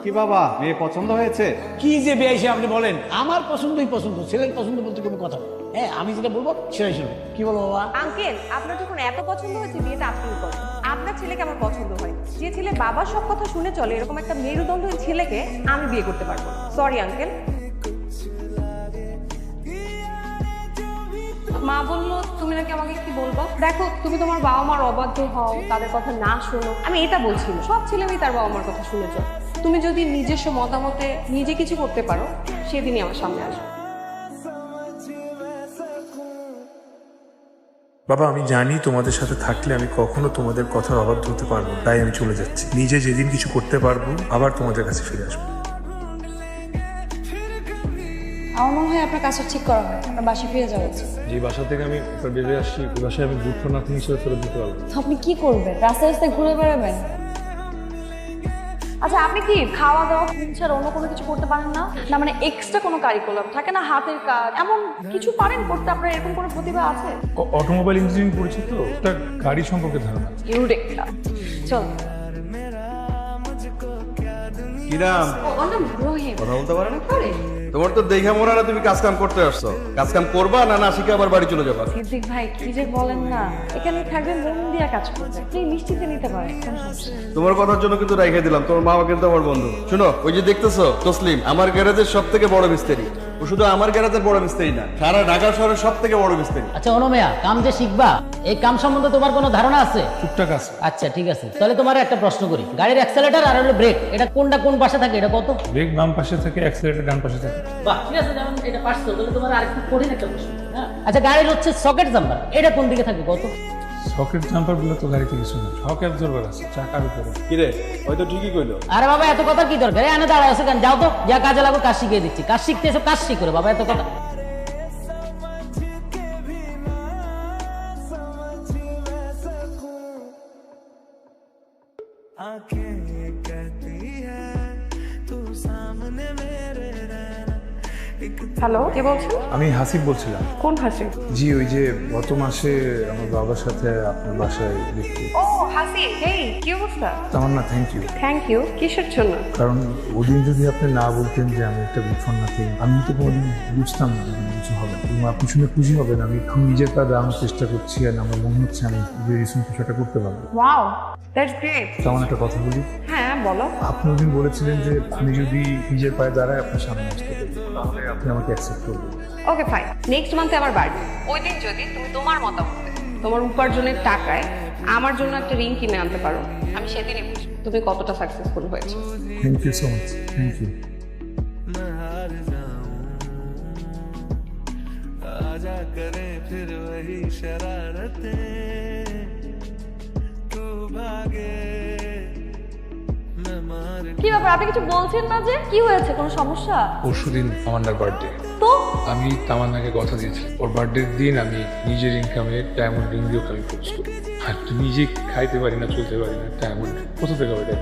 কি বাবা, মেয়ে পছন্দ হয়েছে? কি যে বেয়াইছে আপনি বলেন, আমার পছন্দই পছন্দ, ছেলের পছন্দ বলতে কোনো কথা নেই। হ্যাঁ, আমি যেটা বলবো সেটাই শুনুন। কি বলবো বাবা? আঙ্কেল, আপনার যখন এত পছন্দ হয়েছে বিয়েটা আপনি করেন। আপনার ছেলেকে আমার পছন্দ হয়। যে ছেলে বাবার সব কথা শুনে চলে, এরকম একটা মেরুদণ্ডহীন ছেলেকে আমি বিয়ে করতে পারবো না। Sorry uncle. মা বললো তুমি নাকি আমাকে কি বলবো। দেখো, তুমি তোমার বাবা মার অবাধ্য হও, তাদের কথা না শোনো, আমি এটা বলছি না। সব ছেলেমেয়ে তার বাবা মার কথা শুনে চলে। তুমি যদি নিজস্ব মতামতে নিজে কিছু করতে পারো, সেদিনই আমার সামনে আসবে। বাবা, আমি জানি তোমাদের সাথে থাকলে আমি কখনো তোমাদের কথার অবাধ্য হতে পারবো না, তাই আমি চলে যাচ্ছি। নিজে যেদিন কিছু করতে পারবো আবার তোমাদের কাছে ফিরে আসবো। আমার মনে হয় আপনার কাজটা ঠিক করা হয়, আপনার বাসে ফিরে যাওয়া উচিত। যে বাসা থেকে আমি বেরিয়ে আসছি, ওই বাসায় আমি গুড ফর নাথিং হিসেবে ফেরত দিতে পারবো। তো আপনি কি করবেন? রাস্তায় রাস্তায় ঘুরে বেড়াবেন? আচ্ছা, আপনি কি খাওয়া দাওয়া ছাড়া অন্য কোনো কিছু করতে পারেন না? না মানে এক্সট্রা কোনো কারিকুলাম থাকে না, হাতের কাজ এমন কিছু পারেন করতে? আপনার এরকম কোনো প্রতিভা আছে? অটোমোবাইল ইঞ্জিনিয়ারিং পড়েছি তো, একটা গাড়ি সম্পর্কে ধারণা। ইউরেকা, চল। কি নাম? ওর নাম রহিম। কথা বলতে পারে না? তোমার তো দেখে মনে হয় না তুমি কাজ কাম করতে আসছো। কাজ কাম করবা না না শিখে আবার বাড়ি চলে যাবা? সিদ্দিক ভাই, কি যে বলেন না, এখানে থাকবেন মন দিয়ে কাজ করবেন, আপনি নিশ্চিন্তে নিতে পারেন, কোনো সমস্যা নেই। তোমার কথার জন্য কিন্তু রেখে দিলাম। তোমার মা কিন্তু আমার বন্ধু। শুনো, ওই যে দেখতেছো তসলিম, আমার গ্যারেজের সব থেকে বড় মিস্ত্রি। ও শুধু আমার গ্যারেজের বড় মিস্ত্রি না, সারা ঢাকা শহরের সব থেকে বড় মিস্ত্রি। আচ্ছা অনুমেয়া, কাম যে শিখবা, এই কাম সম্বন্ধে তোমার কোনো ধারণা আছে? টুকটাক আছে। আচ্ছা ঠিক আছে, তাহলে তোমার একটা প্রশ্ন করি। গাড়ির অ্যাক্সেলেটর আর হলো ব্রেক, এটা কোনটা কোন পাশে থাকে, এটা কত? ব্রেক বাম পাশে থাকে, অ্যাক্সিলারেটর ডান পাশে থাকে। বাহ, ঠিক আছে, যেমন এটা পারছো, তাহলে তোমার আরেকটু কঠিন একটা প্রশ্ন। হ্যাঁ, আচ্ছা, গাড়ির হচ্ছে সকেট জাম্পার, এটা কোন দিকে থাকে, কত? সকেট জাম্পার বলে তো গাড়িতে কিছু না, শক অ্যাবজর্ভার আছে চাকার উপরে। কিরে, হয়তো ঠিকই কইলো। আরে বাবা, এত কথা কি দরকার? এনে দাঁড়া আছে কেন? যাও তো, যা কাজে লাগো কাজ শিখিয়ে দিচ্ছি। কাজ শিখতে এসো, কাজ শিখো বাবা, এত কথা। হ্যালো, কে বলছেন? আমি হাসিব বলছিলাম। কোন হাসি? জি, ওই যে গত মাসে আমার বাবার সাথে আপনার বাসায় দেখি। ও হাসি, হেই, কি অবস্থা? তেমন না, থ্যাংক ইউ। থ্যাংক ইউ কিসের জন্য? কারণ ওদিন যদি আপনি না বলতেন যে আমি একটা গুড ফর নাথিং, আমি তো কোনোদিন বুঝতাম না যে কিছু হবে। এবং আপনি শুনে খুশি হবেন আমি এখন নিজের কাজ আমার চেষ্টা করছি, আর আমার মনে হচ্ছে আমি যে রিসেন্ট কিছু একটা করতে পারবো। Wow, that's great. তেমন একটা কথা বলি, হ্যাঁ বলো। আপনি ওদিন বলেছিলেন যে আমি যদি নিজের পায়ে দাঁড়ায় আপনার সামনে আসতে পারি, তাহলে আপনি আমাকে অ্যাকসেপ্ট করবেন। ওকে ফাইন, নেক্সট মান্থে আমার বার্থডে। ওই দিন যদি তুমি তোমার মতামতে তোমার উপার্জনের টাকায় আমার জন্য একটা রিং কিনে আনতে পারো, আমি সেদিনই বুঝবো তুমি কতটা সাকসেসফুল হয়েছে। Thank you so much, thank you. কি ব্যাপার, আপনি কিছু বলছেন না যে? কি হয়েছে, কোনো সমস্যা? পরশুদিন তামান্নার বার্থডে। তো আমি তামান্নাকে কথা দিয়েছি ওর বার্থডের দিন আমি নিজের ইনকামে ডায়মন্ড রিং দিয়ে আমি প্রপোজ করি। আর নিজে খাইতে পারি না, চলতে পারি না, ডায়মন্ড কোথা থেকে হবে?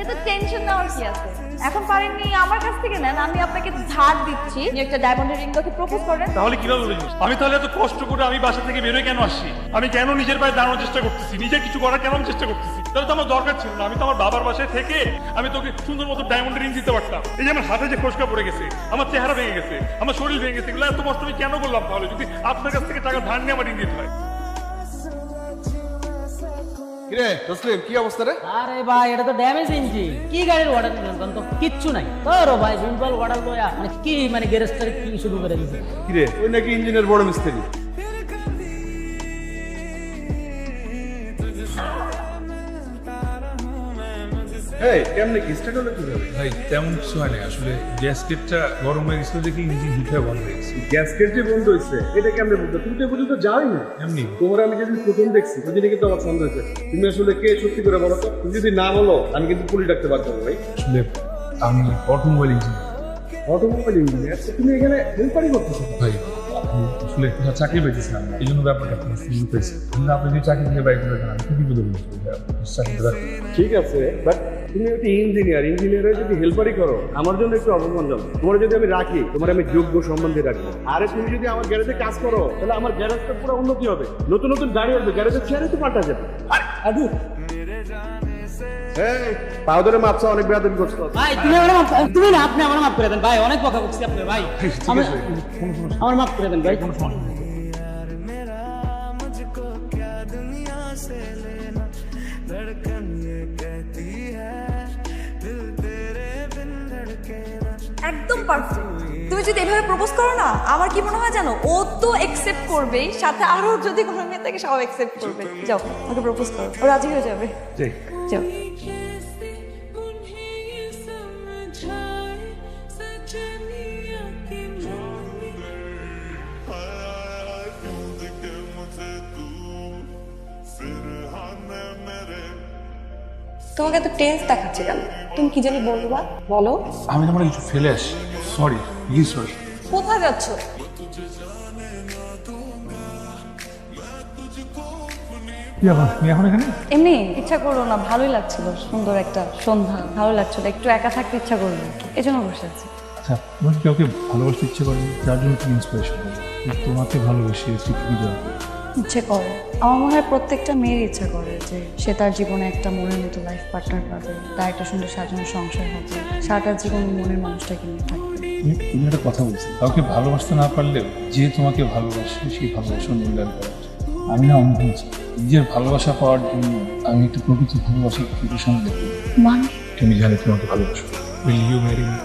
এত টেনশন নেওয়ার কি আছে? এখন পারেননি, আমার কাছ থেকে নেন, আমি আপনাকে ধার দিচ্ছি, আপনি একটা ডায়মন্ডের রিং ওকে প্রপোজ করেন। তাহলে কিভাবে বুঝবো? আমি তাহলে এত কষ্ট করে আমি বাসা থেকে বেরোয় কেন আসছি? আমি কেন নিজের পায়ে দাঁড়ানোর চেষ্টা করতেছি? নিজে কিছু করার কেন আমি চেষ্টা করতেছি? তাহলে তো আমার দরকার ছিল না। আমি তো আমার বাবার বাসায় থেকে আমি তোকে সুন্দর মতো ডায়মন্ড রিং দিতে পারতাম। এই যে আমার হাতে যে খসকা পড়ে গেছে, আমার চেহারা ভেঙে গেছে, আমার শরীর ভেঙে গেছে, এগুলো এত কষ্ট আমি কেন করলাম? তাহলে যদি আপনার কাছ থেকে টাকা ধার নিয়ে আমার রিং দিতে হয়। কিরে তসলিম, কি অবস্থা রে? আরে ভাই, এটা তো ড্যামেজ ইঞ্জিন। কি গাড়ির ওয়াটার নিয়ন্ত্রণ তো কিচ্ছু নাই। তোর ভাই সিম্পল ওয়াটার লয়া মানে কি, মানে গ্যারেজটারে কি শুরু করে দিছে। কিরে, ওই নাকি ইঞ্জিনের বড় মিস্ত্রি। এই কেমনে কি স্টার্ট হলো কিভাবে? ভাই তেমন কিছু হয় না, আসলে গ্যাসকেটটা গরম হয়ে গেছিল দেখি ইঞ্জিন হিট হয়ে বন্ধ হয়ে গেছে। গ্যাসকেট যে বন্ধ হয়েছে এটা কেমনে বুঝছো? তুমি তো এ পর্যন্ত যাওই না। এমনি তোমার আমি যেদিন প্রথম দেখছি ওই দিনে কিন্তু আমার সন্দেহ হয়েছে। তুমি আসলে কে, সত্যি করে বলো তো। তুমি যদি না বলো আমি কিন্তু পুলিশ ডাকতে বাধ্য হবো। ভাই আসলে আমি অটোমোবাইল ইঞ্জিনিয়ার। অটোমোবাইল ইঞ্জিনিয়ার, তুমি এখানে হেল্পারি করতেছো? ভাই আমি আসলে কোথাও চাকরি পেয়েছিলাম না, এই জন্য ব্যাপারটা আপনার শুরু পেয়েছি। কিন্তু আপনি যদি চাকরি থেকে বাইক করে আমি খুবই বলে বলছি চাকরিটা। ঠিক আছে, বাট তুমি একটা ইঞ্জিনিয়ার, ইঞ্জিনিয়ারে যদি হেল্পারি করো আমার জন্য একটু অপমানজনক। তোমার যদি আমি রাখি, তোমার আমি যোগ্য সম্বন্ধে রাখবো। আরে তুমি যদি আমার গ্যারেজে কাজ করো তাহলে আমার গ্যারেজটা পুরো উন্নতি হবে, নতুন নতুন গাড়ি আসবে, গ্যারেজের চেয়ারে তো পাল্টা যাবে। আরে আদু এই পাও ধরে মাপছা, অনেক বেয়াদবি করছো। ভাই তুমি আমার মাফ, তুমি না আপনি আমার মাফ করে দেন ভাই, অনেক বকা বকছি আপনি ভাই, আমার মাফ করে দেন ভাই। একদম পারফেক্ট। তুমি যদি এভাবে প্রপোজ করো না, আমার কি মনে হয় জানো, ও তো একসেপ্ট করবেই, সাথে আরো যদি কোনো মেয়ে থাকে সব একসেপ্ট করবে। যাও ওকে প্রপোজ করো, ও রাজি হয়ে যাবে। যাও। তোমাকে এত টেন্স দেখাচ্ছে কেন? তুমি কি জানি বলবা, বলো। আমি তোমার কিছু ফেলে আসি, সরি, প্লিজ সরি। কোথায় যাচ্ছ? কি আবার তুমি এখন এখানে? এমনি ইচ্ছা করলো না, ভালোই লাগছিল, সুন্দর একটা সন্ধ্যা, ভালো লাগছিল, একটু একা থাকতে ইচ্ছা করলো, এই জন্য বসে আছি। আচ্ছা, তোমার কি কাউকে ভালোবাসতে ইচ্ছে করে যার জন্য তুমি ইন্সপিরেশন হবে? তোমাকে ভালোবেসে কি যাবে? ইচ্ছে করে, আমার মনে হয় প্রত্যেকটা মেয়ের ইচ্ছা করে যে সে তার জীবনে একটা মনের মতো লাইফ পার্টনার পাবে, তার একটা সুন্দর সাজানো সংসার হবে, সারাটা জীবন মনের মানুষটাকে নিয়ে থাকবে। তুমি একটা কথা বলছি, কাউকে ভালোবাসতে না পারলেও যে তোমাকে ভালোবাসে সেই ভালোবাসার মূল্যায়ন করা উচিত। আমি না অন্য নিজের ভালোবাসা পাওয়ার জন্য আমি একটু প্রকৃত ভালোবাসার প্রিপারেশন দেখি। মানে তুমি জানি তোমাকে ভালোবাসো। Will you marry me?